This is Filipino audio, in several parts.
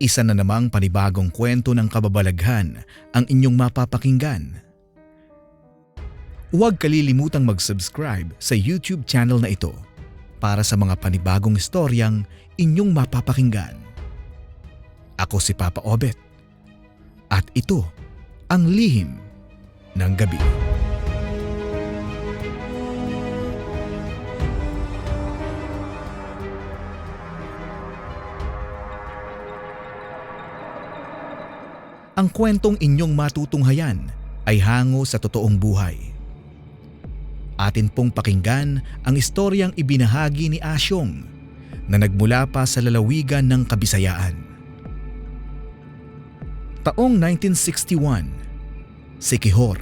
Isa na namang panibagong kwento ng kababalaghan ang inyong mapapakinggan. Huwag kalilimutang mag-subscribe sa YouTube channel na ito para sa mga panibagong istoryang inyong mapapakinggan. Ako si Papa Obet at ito ang Lihim ng Gabi. Ang kwentong inyong matutunghayan ay hango sa totoong buhay. Atin pong pakinggan ang istoryang ibinahagi ni Asyong na nagmula pa sa lalawigan ng Kabisayaan. Taong 1961, Siquijor.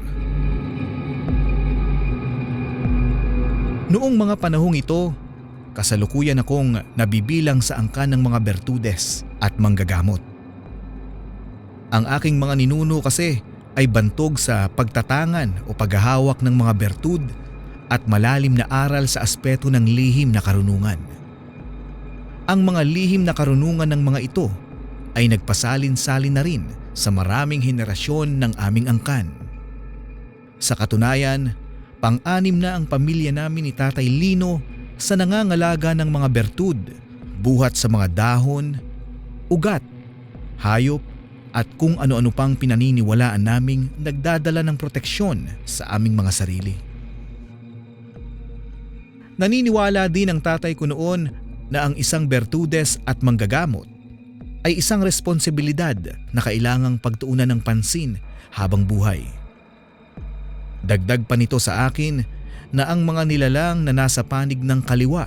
Noong mga panahong ito, kasalukuyan akong nabibilang sa angkan ng mga bertudes at manggagamot. Ang aking mga ninuno kasi ay bantog sa pagtatangan o paghahawak ng mga bertud at malalim na aral sa aspeto ng lihim na karunungan. Ang mga lihim na karunungan ng mga ito ay nagpasalin-salin na rin sa maraming henerasyon ng aming angkan. Sa katunayan, pang-anim na ang pamilya namin ni Tatay Lino sa nangangalaga ng mga bertud, buhat sa mga dahon, ugat, hayop, at kung ano-ano pang pinaniniwalaan naming nagdadala ng proteksyon sa aming mga sarili. Naniniwala din ang tatay ko noon na ang isang bertudes at manggagamot ay isang responsibilidad na kailangang pagtuunan ng pansin habang buhay. Dagdag pa nito sa akin na ang mga nilalang na nasa panig ng kaliwa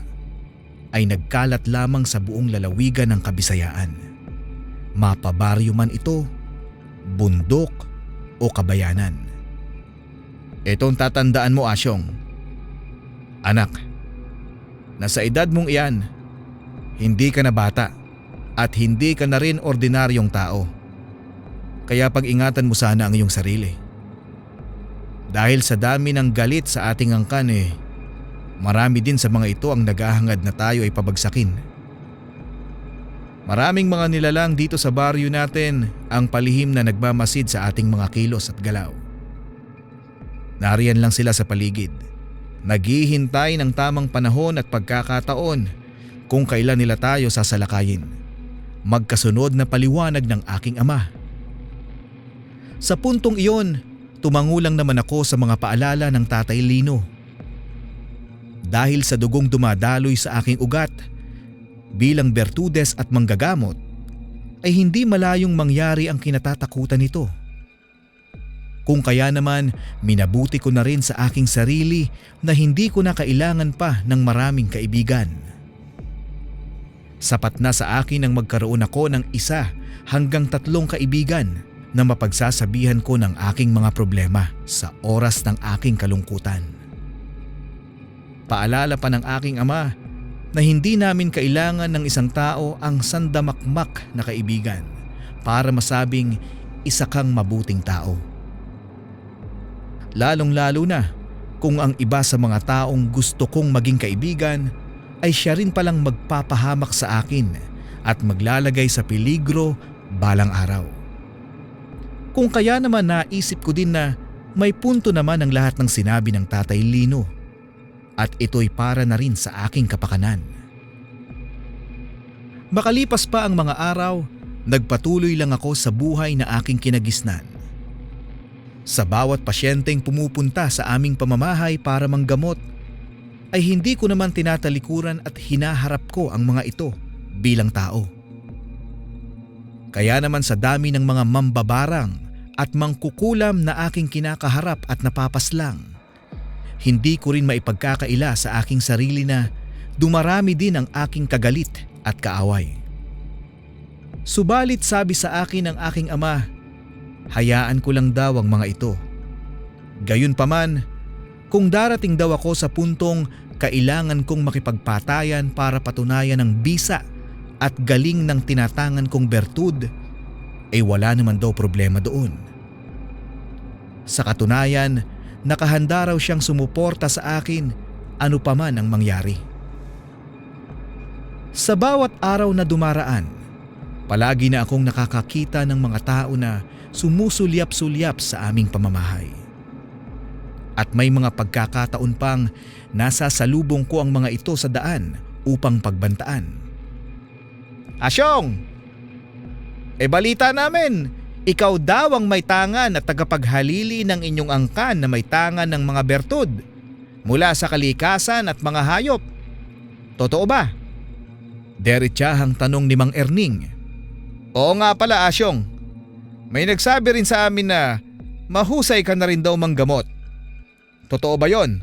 ay nagkalat lamang sa buong lalawigan ng Kabisayaan. Mapabaryo man ito, bundok o kabayanan. Itong tatandaan mo, Asyong. Anak, nasa edad mong iyan, hindi ka na bata at hindi ka na rin ordinaryong tao. Kaya pag-ingatan mo sana ang iyong sarili. Dahil sa dami ng galit sa ating angkan marami din sa mga ito ang naghahangad na tayo ay pabagsakin. Maraming mga nilalang dito sa baryo natin ang palihim na nagmamasid sa ating mga kilos at galaw. Nariyan lang sila sa paligid, naghihintay ng tamang panahon at pagkakataon kung kailan nila tayo sasalakayin. Magkasunod na paliwanag ng aking ama. Sa puntong iyon, tumangulang naman ako sa mga paalala ng Tatay Lino. Dahil sa dugong dumadaloy sa aking ugat, bilang bertudes at manggagamot, ay hindi malayong mangyari ang kinatatakutan nito. Kung kaya naman, minabuti ko na rin sa aking sarili na hindi ko na kailangan pa ng maraming kaibigan. Sapat na sa akin ang magkaroon ako ng 1 hanggang 3 kaibigan na mapagsasabihan ko ng aking mga problema sa oras ng aking kalungkutan. Paalala pa ng aking ama na hindi namin kailangan ng isang tao ang sandamakmak na kaibigan para masabing isa kang mabuting tao. Lalong-lalo na kung ang iba sa mga taong gusto kong maging kaibigan ay siya rin palang magpapahamak sa akin at maglalagay sa peligro balang araw. Kung kaya naman naisip ko din na may punto naman ang lahat ng sinabi ng Tatay Lino. At ito'y para na rin sa aking kapakanan. Makalipas pa ang mga araw, nagpatuloy lang ako sa buhay na aking kinagisnan. Sa bawat pasyenteng pumupunta sa aming pamamahay para manggamot, ay hindi ko naman tinatalikuran at hinaharap ko ang mga ito bilang tao. Kaya naman sa dami ng mga mambabarang at mangkukulam na aking kinakaharap at napapaslang, hindi ko rin maipagkakaila sa aking sarili na dumarami din ang aking kagalit at kaaway. Subalit sabi sa akin ng aking ama, hayaan ko lang daw ang mga ito. Gayunpaman, kung darating daw ako sa puntong kailangan kong makipagpatayan para patunayan ang bisa at galing ng tinatangan kong bertud, ay wala naman daw problema doon. Sa katunayan, nakahanda raw siyang sumuporta sa akin ano pa man ang mangyari. Sa bawat araw na dumaraan, Palagi na akong nakakakita ng mga tao na sumusulyap-sulyap sa aming pamamahay. At may mga pagkakataon pang nasa salubong ko ang mga ito sa daan upang pagbantaan. Asyong! Balita namin, ikaw daw ang may tangan at tagapaghalili ng inyong angkan na may tangan ng mga bertud mula sa kalikasan at mga hayop. Totoo ba? Derechahang tanong ni Mang Erning. Oo nga pala, Asyong. May nagsabi rin sa amin na mahusay ka na rin daw manggamot. Totoo ba yon?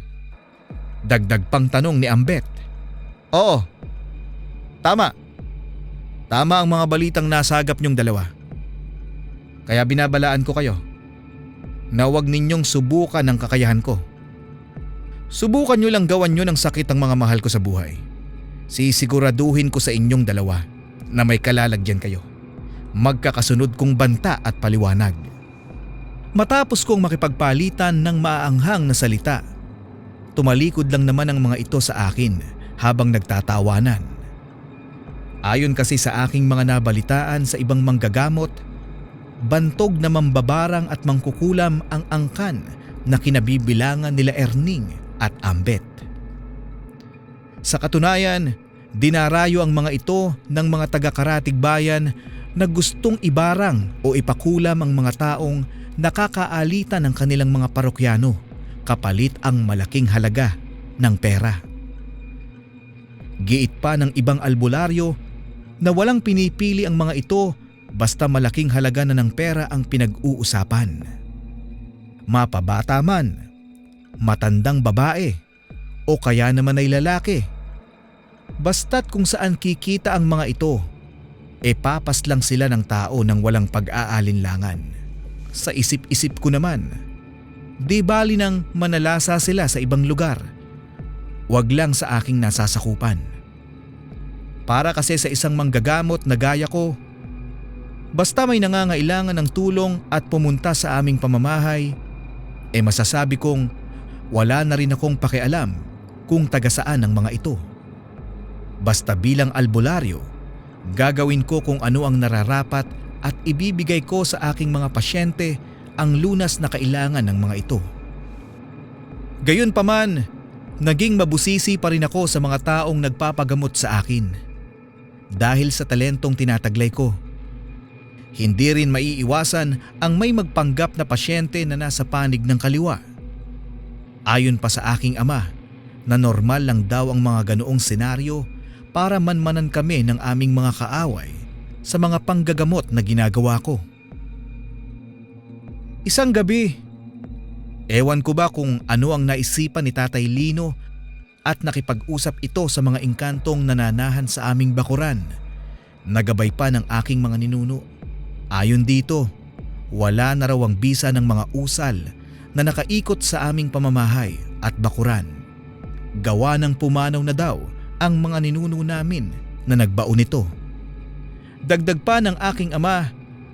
Dagdag pang tanong ni Ambet. Oo. Tama. Tama ang mga balitang nasagap niyong dalawa. Kaya binabalaan ko kayo na huwag ninyong subukan ang kakayahan ko. Subukan nyo lang gawan nyo ng sakit ang mga mahal ko sa buhay. Sisiguraduhin ko sa inyong dalawa na may kalalagyan kayo. Magkakasunod kong banta at paliwanag. Matapos kong makipagpalitan ng maaanghang na salita, tumalikod lang naman ang mga ito sa akin habang nagtatawanan. Ayon kasi sa aking mga nabalitaan sa ibang manggagamot, bantog na mambabarang at mangkukulam ang angkan na kinabibilangan nila Erning at Ambet. Sa katunayan, dinarayo ang mga ito ng mga taga-Karatig Bayan na gustong ibarang o ipakulam ang mga taong nakakaalitan ng kanilang mga parokyano kapalit ang malaking halaga ng pera. Giit pa ng ibang albularyo na walang pinipili ang mga ito basta malaking halaga na ng pera ang pinag-uusapan. Mapabata man, matandang babae, o kaya naman ay lalaki. Basta't kung saan kikita ang mga ito, papas lang sila ng tao nang walang pag-aalinlangan. Sa isip-isip ko naman, di bali nang manalasa sila sa ibang lugar, wag lang sa aking nasasakupan. Para kasi sa isang manggagamot na gaya ko, basta may nangangailangan ng tulong at pumunta sa aming pamamahay, masasabi kong wala na rin akong pakialam kung taga saan ang mga ito. Basta bilang albularyo, gagawin ko kung ano ang nararapat at ibibigay ko sa aking mga pasyente ang lunas na kailangan ng mga ito. Gayunpaman, naging mabusisi pa rin ako sa mga taong nagpapagamot sa akin. Dahil sa talentong tinataglay ko, hindi rin maiiwasan ang may magpanggap na pasyente na nasa panig ng kaliwa. Ayon pa sa aking ama na normal lang daw ang mga ganoong senaryo para manmanan kami ng aming mga kaaway sa mga panggagamot na ginagawa ko. Isang gabi, ewan ko ba kung ano ang naisipan ni Tatay Lino at nakipag-usap ito sa mga engkantong nananahan sa aming bakuran, nagabay pa ng aking mga ninuno. Ayon dito, wala na raw ang bisa ng mga usal na nakaikot sa aming pamamahay at bakuran. Gawa ng pumanaw na daw ang mga ninuno namin na nagbaon nito. Dagdag pa ng aking ama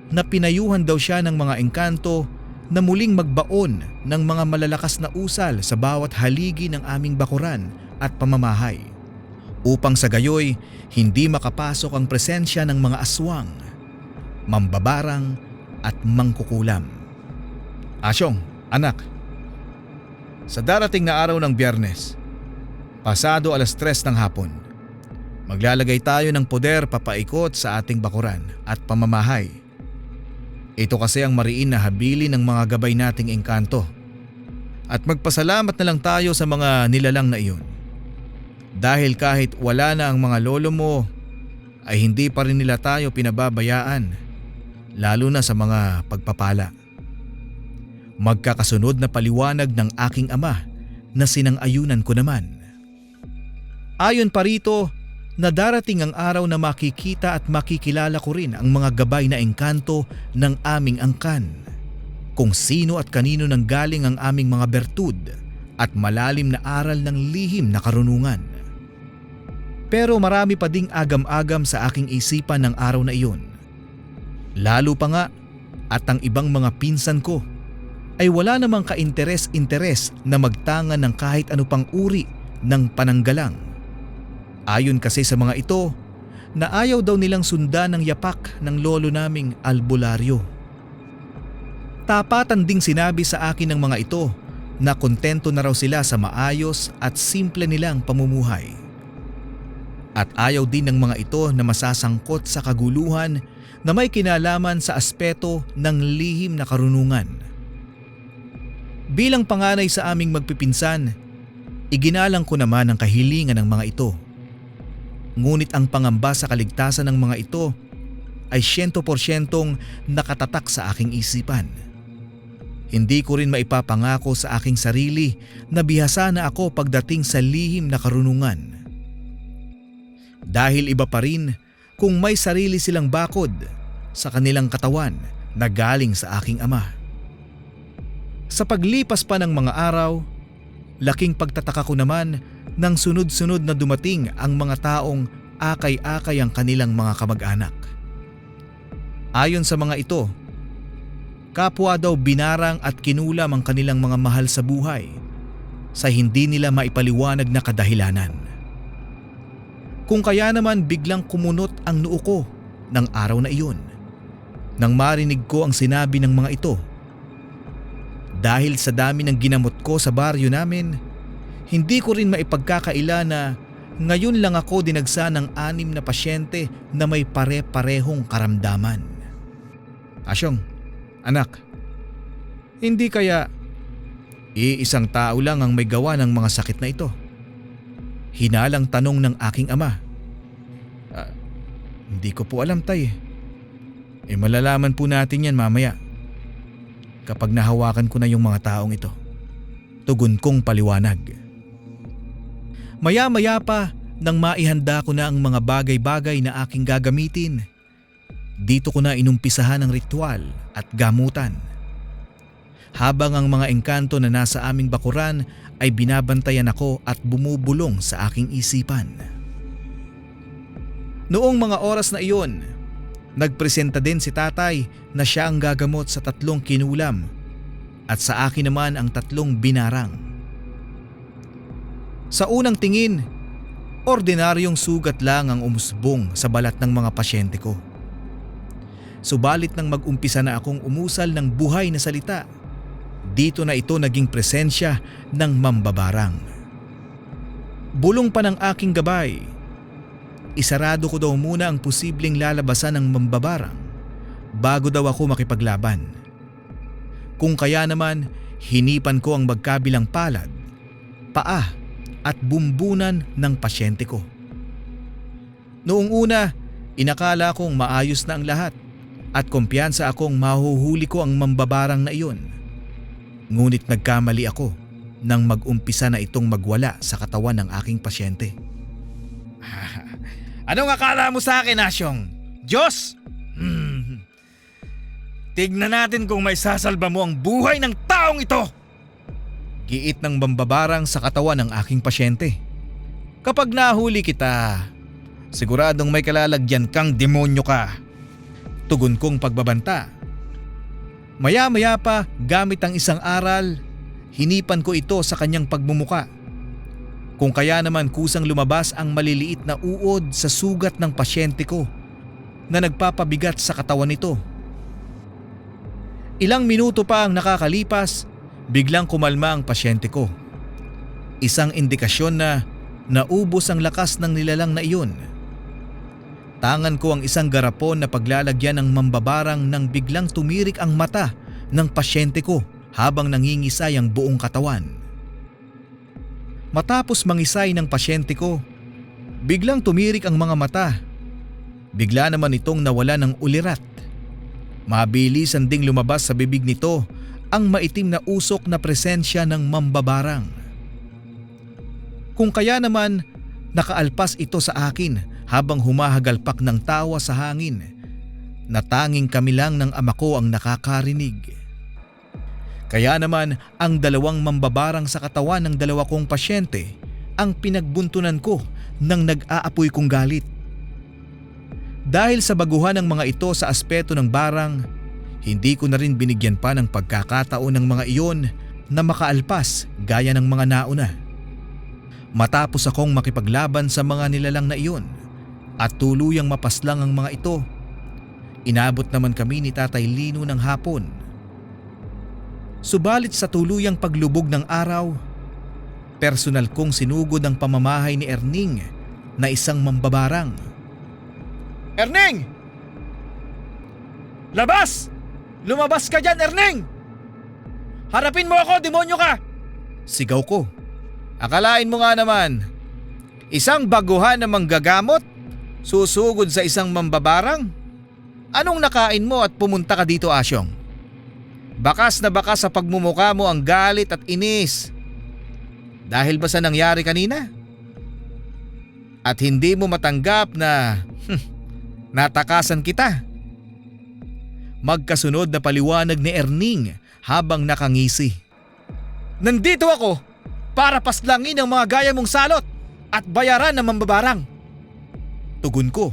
na pinayuhan daw siya ng mga engkanto na muling magbaon ng mga malalakas na usal sa bawat haligi ng aming bakuran at pamamahay, upang sa gayoy hindi makapasok ang presensya ng mga aswang, mambabarang at mangkukulam. Asyong, anak, sa darating na araw ng Biyernes, pasado 3:00 ng hapon, maglalagay tayo ng poder papaikot sa ating bakuran at pamamahay. Ito kasi ang mariin na habilin ng mga gabay nating engkanto. At magpasalamat na lang tayo sa mga nilalang na iyon. Dahil kahit wala na ang mga lolo mo, ay hindi pa rin nila tayo pinababayaan, lalo na sa mga pagpapala. Magkakasunod na paliwanag ng aking ama na sinang-ayunan ko naman. Ayon pa rito, na darating ang araw na makikita at makikilala ko rin ang mga gabay na engkanto ng aming angkan. Kung sino at kanino nang galing ang aming mga bertud at malalim na aral ng lihim na karunungan. Pero marami pa ding agam-agam sa aking isipan ng araw na iyon. Lalo pa nga at ang ibang mga pinsan ko ay wala namang kainteres-interes na magtangan ng kahit ano pang uri ng pananggalang. Ayon kasi sa mga ito, na ayaw daw nilang sundan ng yapak ng lolo naming albularyo. Tapatan ding sinabi sa akin ng mga ito na kontento na raw sila sa maayos at simple nilang pamumuhay. At ayaw din ng mga ito na masasangkot sa kaguluhan na may kinalaman sa aspeto ng lihim na karunungan. Bilang panganay sa aming magpipinsan, iginalang ko naman ang kahilingan ng mga ito. Ngunit ang pangamba sa kaligtasan ng mga ito ay 100% nakatatak sa aking isipan. Hindi ko rin maipapangako sa aking sarili na bihasa na ako pagdating sa lihim na karunungan. Dahil iba pa rin kung may sarili silang bakod sa kanilang katawan na galing sa aking ama. Sa paglipas pa ng mga araw, laking pagtataka ko naman nang sunod-sunod na dumating ang mga taong akay-akay ang kanilang mga kamag-anak. Ayon sa mga ito, kapwa daw binarang at kinulam ang kanilang mga mahal sa buhay sa hindi nila maipaliwanag na kadahilanan. Kung kaya naman biglang kumunot ang noo ko ng araw na iyon nang marinig ko ang sinabi ng mga ito. Dahil sa dami ng ginamot ko sa baryo namin, hindi ko rin maipagkakaila na ngayon lang ako dinagsa ng 6 na pasyente na may pare-parehong karamdaman. Asyong, anak, hindi kaya iisang tao lang ang may gawa ng mga sakit na ito? Hinalang tanong ng aking ama. Hindi ko po alam, tay. Malalaman po natin yan mamaya kapag nahawakan ko na yung mga taong ito. Tugon kong paliwanag. Maya-maya pa nang maihanda ko na ang mga bagay-bagay na aking gagamitin, dito ko na inumpisahan ang ritual at gamutan. Habang ang mga engkanto na nasa aming bakuran ay binabantayan ako at bumubulong sa aking isipan. Noong mga oras na iyon, nagpresenta din si tatay na siya ang gagamot sa 3 kinulam at sa akin naman ang 3 binarang. Sa unang tingin, ordinaryong sugat lang ang umusbong sa balat ng mga pasyente ko. Subalit nang mag-umpisa na akong umusal ng buhay na salita, dito na ito naging presensya ng mambabarang. Bulong pa ng aking gabay, isarado ko daw muna ang posibleng lalabasan ng mambabarang bago daw ako makipaglaban. Kung kaya naman, hinipan ko ang magkabilang palad, paa at bumbunan ng pasyente ko. Noong una, inakala kong maayos na ang lahat at kumpiyansa akong mahuhuli ko ang mambabarang na iyon. Ngunit nagkamali ako nang mag-umpisa na itong magwala sa katawan ng aking pasyente. Anong akala mo sa akin, Asyong? Diyos? Tignan natin kung may sasalba mo ang buhay ng taong ito! Giit ng mambabarang sa katawan ng aking pasyente. Kapag nahuli kita, siguradong may kalalagyan kang demonyo ka. Tugon kong pagbabanta. Maya-maya pa, gamit ang isang aral, hinipan ko ito sa kanyang pagmumuka. Kung kaya naman kusang lumabas ang maliliit na uod sa sugat ng pasyente ko na nagpapabigat sa katawan nito. Ilang minuto pa ang nakakalipas, biglang kumalma ang pasyente ko. Isang indikasyon na naubos ang lakas ng nilalang na iyon. Tangan ko ang isang garapon na paglalagyan ng mambabarang nang biglang tumirik ang mata ng pasyente ko habang nangingisay ang buong katawan. Matapos mangisay ng pasyente ko, biglang tumirik ang mga mata. Bigla naman itong nawala ng ulirat. Mabilisan ding lumabas sa bibig nito ang maitim na usok na presensya ng mambabarang. Kung kaya naman, nakaalpas ito sa akin habang humahagalpak ng tawa sa hangin na tanging kami lang ng ama ko ang nakakarinig. Kaya naman ang 2 mambabarang sa katawan ng 2 kong pasyente ang pinagbuntunan ko nang nag-aapoy kong galit. Dahil sa baguhan ng mga ito sa aspeto ng barang, hindi ko na rin binigyan pa ng pagkakataon ng mga iyon na makaalpas gaya ng mga nauna. Matapos akong makipaglaban sa mga nilalang na iyon, at tuluyang mapaslang ang mga ito. Inabot naman kami ni Tatay Lino ng hapon. Subalit sa tuluyang paglubog ng araw, personal kong sinugod ang pamamahay ni Erning na isang mambabarang. Erning! Labas! Lumabas ka dyan, Erning! Harapin mo ako, demonyo ka! Sigaw ko. Akalain mo nga naman, isang baguhan na manggagamot, susugod sa isang mambabarang? Anong nakain mo at pumunta ka dito, Asyong? Bakas na bakas sa pagmumukha mo ang galit at inis. Dahil ba sa nangyari kanina? At hindi mo matanggap na natakasan kita? Magkasunod na paliwanag ni Erning habang nakangisi. Nandito ako para paslangin ang mga gaya mong salot at bayaran ng mambabarang. Tugon ko.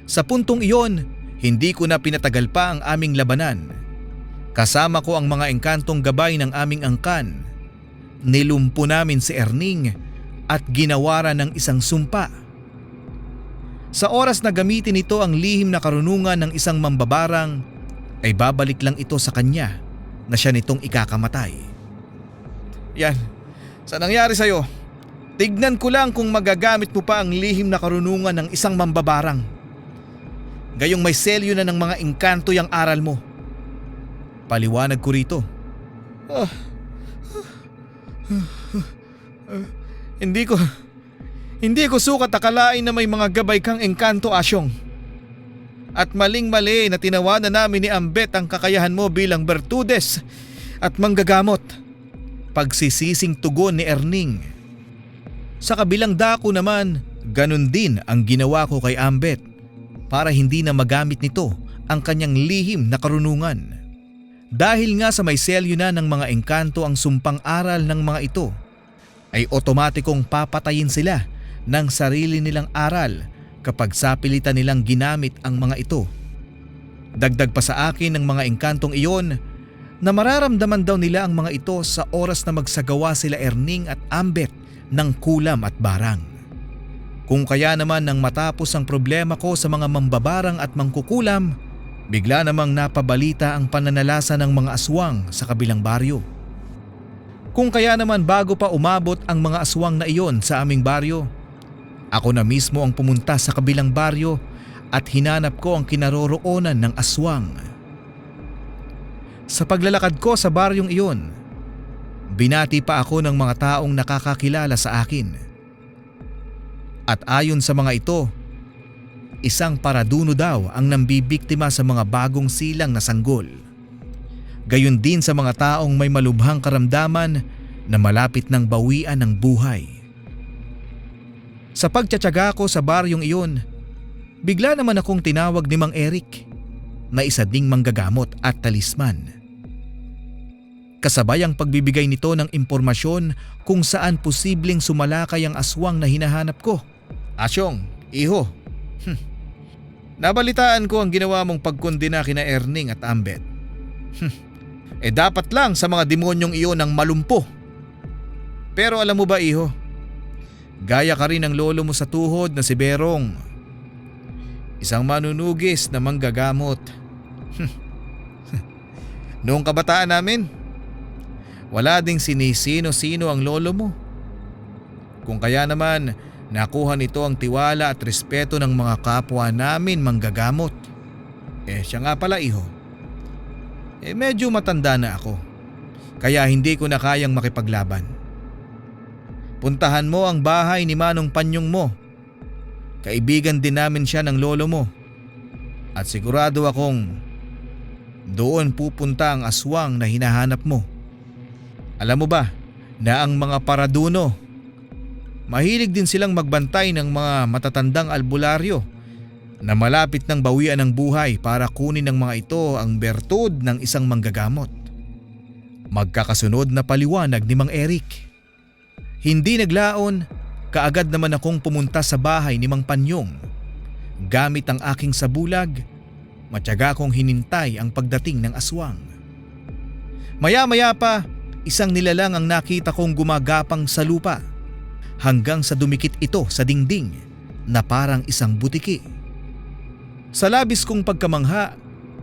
Sa puntong iyon, hindi ko na pinatagal pa ang aming labanan. Kasama ko ang mga engkantong gabay ng aming angkan. Nilumpo namin si Erning at ginawaran ng isang sumpa. Sa oras na gamitin ito ang lihim na karunungan ng isang mambabarang, ay babalik lang ito sa kanya na siya nitong ikakamatay. Yan, sa nangyari sa'yo, tignan ko lang kung magagamit mo pa ang lihim na karunungan ng isang mambabarang. Gayong may selyo na ng mga engkanto yung aral mo. Paliwanag ko rito. Hindi ko sukat akalain na may mga gabay kang engkanto, Asyong. At maling-mali na tinawanan namin ni Ambet ang kakayahan mo bilang bertudes at manggagamot. Pagsisising tugon ni Erning. Sa kabilang dako naman, ganun din ang ginawa ko kay Ambet para hindi na magamit nito ang kanyang lihim na karunungan. Dahil nga sa may selyo na ng mga engkanto ang sumpang aral ng mga ito, ay otomatikong papatayin sila ng sarili nilang aral kapag sapilitan nilang ginamit ang mga ito. Dagdag pa sa akin ng mga engkantong iyon na mararamdaman daw nila ang mga ito sa oras na magsagawa sila Erning at Ambet ng kulam at barang. Kung kaya naman nang matapos ang problema ko sa mga mambabarang at mangkukulam, bigla namang napabalita ang pananalasa ng mga aswang sa kabilang baryo. Kung kaya naman bago pa umabot ang mga aswang na iyon sa aming baryo, ako na mismo ang pumunta sa kabilang baryo at hinanap ko ang kinaroroonan ng aswang. Sa paglalakad ko sa baryong iyon, binati pa ako ng mga taong nakakakilala sa akin. At ayon sa mga ito, isang paraduno daw ang nambibiktima sa mga bagong silang na sanggol. Gayon din sa mga taong may malubhang karamdaman na malapit ng bawian ng buhay. Sa pagtsatsaga ko sa baryong iyon, bigla naman akong tinawag ni Mang Eric na isa ding manggagamot at talisman. Kasabay ang pagbibigay nito ng impormasyon kung saan posibleng sumalakay ang aswang na hinahanap ko. Asyong, iho, nabalitaan ko ang ginawa mong pagkondena kina Erning at Ambet. Dapat lang sa mga demonyong iyon ang malumpo. Pero alam mo ba, iho, gaya ka rin ng lolo mo sa tuhod na si Berong. Isang manunugis na manggagamot. Noong kabataan namin, wala ding sinisino-sino ang lolo mo. Kung kaya naman, nakuha nito ang tiwala at respeto ng mga kapwa namin manggagamot. Siya nga pala, iho. Medyo matanda na ako, kaya hindi ko na kayang makipaglaban. Puntahan mo ang bahay ni Manong Panyong mo. Kaibigan din namin siya ng lolo mo. At sigurado akong doon pupunta ang aswang na hinahanap mo. Alam mo ba na ang mga paraduno, mahilig din silang magbantay ng mga matatandang albularyo na malapit ng bawian ng buhay para kunin ng mga ito ang bertud ng isang manggagamot. Magkakasunod na paliwanag ni Mang Eric. Hindi naglaon, kaagad naman akong pumunta sa bahay ni Mang Panyong. Gamit ang aking sabulag, matyaga kong hinintay ang pagdating ng aswang. Maya-maya pa, isang nilalang ang nakita kong gumagapang sa lupa hanggang sa dumikit ito sa dingding na parang isang butiki. Sa labis kong pagkamangha,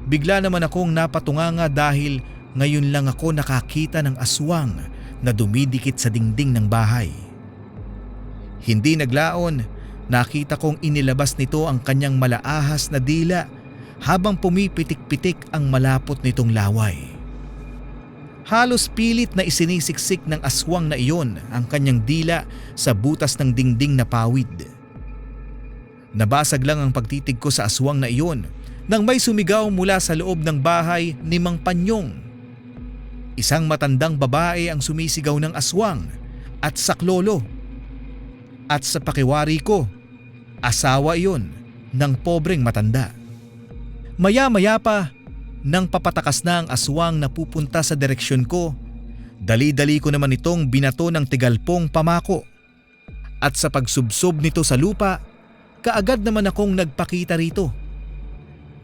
bigla naman akong napatunganga dahil ngayon lang ako nakakita ng aswang na dumidikit sa dingding ng bahay. Hindi naglaon, nakita kong inilabas nito ang kanyang malaahas na dila habang pumipitik-pitik ang malapot nitong laway. Halos pilit na isinisiksik ng aswang na iyon ang kanyang dila sa butas ng dingding na pawid. Nabasag lang ang pagtitig ko sa aswang na iyon nang may sumigaw mula sa loob ng bahay ni Mang Panyong. Isang matandang babae ang sumisigaw ng aswang at saklolo. At sa pakiwari ko, asawa iyon ng pobreng matanda. Maya-maya pa, nang papatakas na ang aswang na pupunta sa direksyon ko, dali-dali ko naman itong binato ng tigalpong pamako. At sa pagsubsob nito sa lupa, kaagad naman akong nagpakita rito.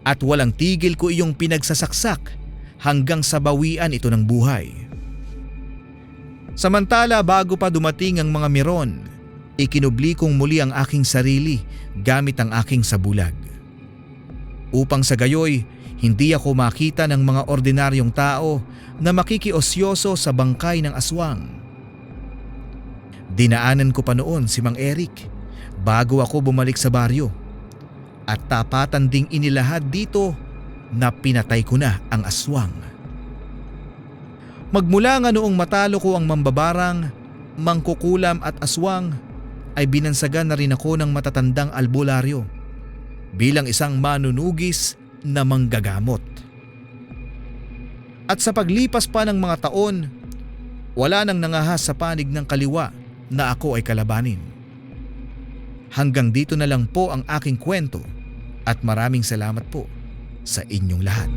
At walang tigil ko iyong pinagsasaksak hanggang sa bawian ito ng buhay. Samantala bago pa dumating ang mga miron, ikinubli kong muli ang aking sarili gamit ang aking sabulag. Upang sa gayoy, hindi ako makita ng mga ordinaryong tao na makikiosyoso sa bangkay ng aswang. Dinaanan ko pa noon si Mang Eric bago ako bumalik sa baryo at tapatan ding inilahad dito na pinatay ko na ang aswang. Magmula nga noong matalo ko ang mambabarang, mangkukulam at aswang ay binansagan na rin ako ng matatandang albularyo bilang isang manunugis na manggagamot. At sa paglipas pa ng mga taon, wala nang nangahas sa panig ng kaliwa na ako ay kalabanin. Hanggang dito na lang po ang aking kwento at maraming salamat po sa inyong lahat.